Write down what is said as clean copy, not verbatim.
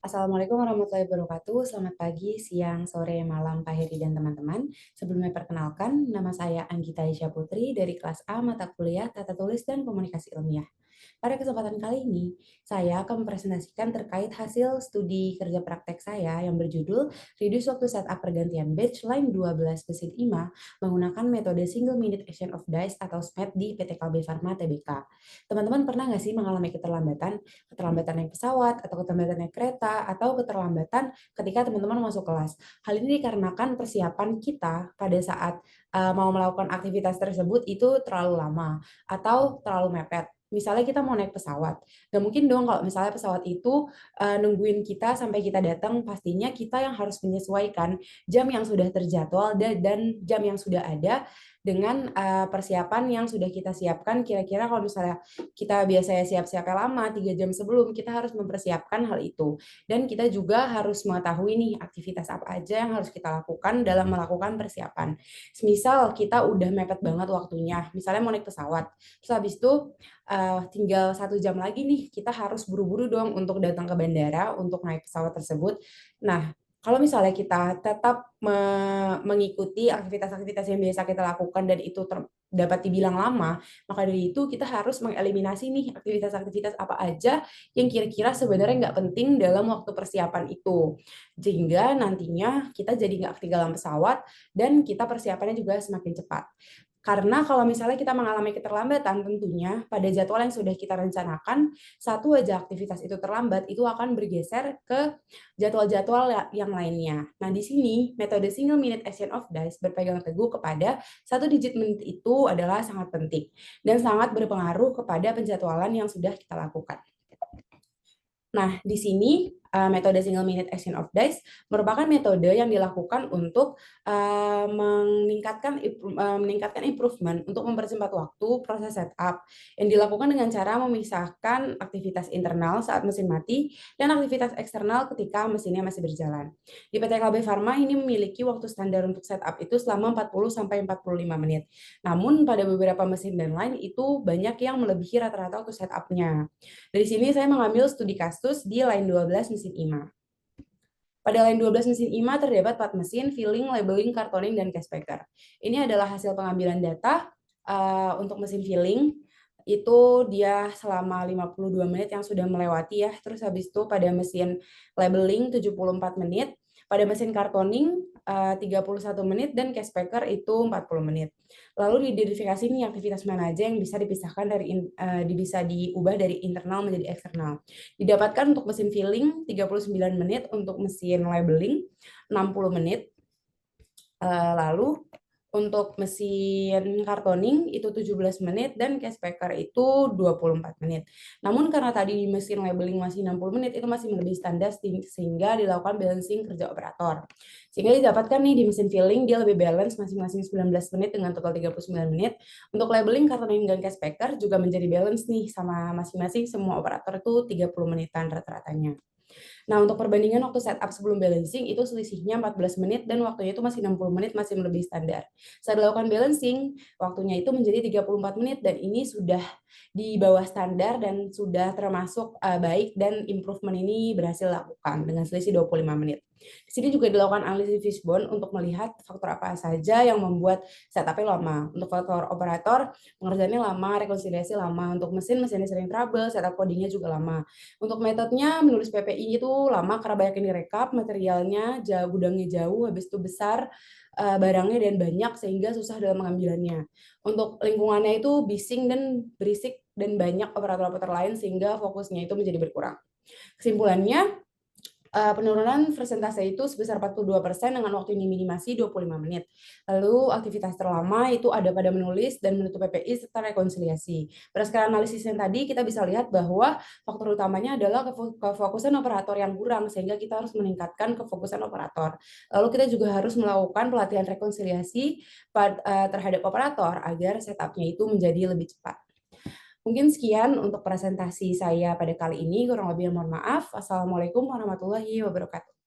Assalamualaikum warahmatullahi wabarakatuh. Selamat pagi, siang, sore, malam, Pak Heri dan teman-teman. Sebelumnya perkenalkan, nama saya Anggita Aisyah Putri dari kelas A mata kuliah Tata Tulis dan Komunikasi Ilmiah. Pada kesempatan kali ini, saya akan mempresentasikan terkait hasil studi kerja praktek saya yang berjudul Reduce Waktu Setup Pergantian Batch Line 12 Mesin IMA menggunakan metode Single Minute Action of Dice atau SMAD di PT Kalbe Farma Tbk. Teman-teman pernah nggak sih mengalami keterlambatan? Keterlambatan naik pesawat, atau keterlambatan naik kereta, atau keterlambatan ketika teman-teman masuk kelas. Hal ini dikarenakan persiapan kita pada saat mau melakukan aktivitas tersebut itu terlalu lama atau terlalu mepet. Misalnya kita mau naik pesawat, nggak mungkin dong kalau misalnya pesawat itu nungguin kita sampai kita datang, pastinya kita yang harus menyesuaikan jam yang sudah terjadwal dan jam yang sudah ada dengan persiapan yang sudah kita siapkan. Kira-kira kalau misalnya kita biasanya siap-siapnya lama, 3 jam sebelum, kita harus mempersiapkan hal itu. Dan kita juga harus mengetahui nih aktivitas apa aja yang harus kita lakukan dalam melakukan persiapan. Semisal kita udah mepet banget waktunya, misalnya mau naik pesawat, terus habis itu tinggal 1 jam lagi nih, kita harus buru-buru dong untuk datang ke bandara untuk naik pesawat tersebut. Nah, kalau misalnya kita tetap mengikuti aktivitas-aktivitas yang biasa kita lakukan dan itu dapat dibilang lama, maka dari itu kita harus mengeliminasi nih aktivitas-aktivitas apa aja yang kira-kira sebenarnya nggak penting dalam waktu persiapan itu. Sehingga nantinya kita jadi nggak ketinggalan pesawat dan kita persiapannya juga semakin cepat. Karena kalau misalnya kita mengalami keterlambatan, tentunya pada jadwal yang sudah kita rencanakan, satu aja aktivitas itu terlambat, itu akan bergeser ke jadwal-jadwal yang lainnya. Nah, di sini metode single minute action of dice berpegang teguh kepada 1 digit menit itu adalah sangat penting dan sangat berpengaruh kepada penjadwalan yang sudah kita lakukan. Nah, di sini metode single minute action of dice merupakan metode yang dilakukan untuk meningkatkan improvement untuk mempercepat waktu proses setup yang dilakukan dengan cara memisahkan aktivitas internal saat mesin mati dan aktivitas eksternal ketika mesinnya masih berjalan. Di PT KB Pharma ini memiliki waktu standar untuk setup itu selama 40 sampai 45 menit. Namun pada beberapa mesin dan lain itu banyak yang melebihi rata-rata waktu setupnya. Dari sini saya mengambil studi kasus di line 12 mesin IMA. Pada line 12 mesin IMA terdapat 4 mesin, filling, labeling, cartooning, dan case packer. Ini adalah hasil pengambilan data untuk mesin filling. Itu dia selama 52 menit yang sudah melewati ya. Terus habis itu pada mesin labeling 74 menit. Pada mesin cartooning 31 menit dan case packer itu 40 menit. Lalu diidentifikasi nih aktivitas mana aja yang bisa dipisahkan bisa diubah dari internal menjadi eksternal. Didapatkan untuk mesin filling 39 menit, untuk mesin labeling 60 menit. Lalu untuk mesin cartooning itu 17 menit dan case packer itu 24 menit. Namun karena tadi mesin labeling masih 60 menit, itu masih melebihi standar sehingga dilakukan balancing kerja operator. Sehingga didapatkan nih di mesin filling dia lebih balance masing-masing 19 menit dengan total 39 menit. Untuk labeling, cartooning, dan case packer juga menjadi balance nih sama masing-masing semua operator itu 30 menitan rata-ratanya. Nah, untuk perbandingan waktu setup sebelum balancing itu selisihnya 14 menit dan waktunya itu masih 60 menit, masih melebihi standar. Saat dilakukan balancing, waktunya itu menjadi 34 menit dan ini sudah di bawah standar dan sudah termasuk baik dan improvement ini berhasil dilakukan dengan selisih 25 menit. Di sini juga dilakukan analisis fishbone untuk melihat faktor apa saja yang membuat setupnya lama. Untuk faktor operator, pengerjaannya lama, rekonsiliasi lama. Untuk mesinnya sering trouble, setup codingnya juga lama. Untuk metodenya menulis PPI itu lama karena banyak yang direkap, materialnya jauh, gudangnya jauh, habis itu besar barangnya dan banyak sehingga susah dalam pengambilannya. Untuk lingkungannya itu bising dan berisik dan banyak operator-operator lain sehingga fokusnya itu menjadi berkurang. Kesimpulannya, penurunan persentase itu sebesar 42% dengan waktu minimasi 25 menit. Lalu aktivitas terlama itu ada pada menulis dan menutup PPI serta rekonsiliasi. Berdasarkan analisis yang tadi, kita bisa lihat bahwa faktor utamanya adalah kefokusan operator yang kurang, sehingga kita harus meningkatkan kefokusan operator. Lalu kita juga harus melakukan pelatihan rekonsiliasi terhadap operator agar setupnya itu menjadi lebih cepat. Mungkin sekian untuk presentasi saya pada kali ini, kurang lebih mohon maaf. Wassalamualaikum warahmatullahi wabarakatuh.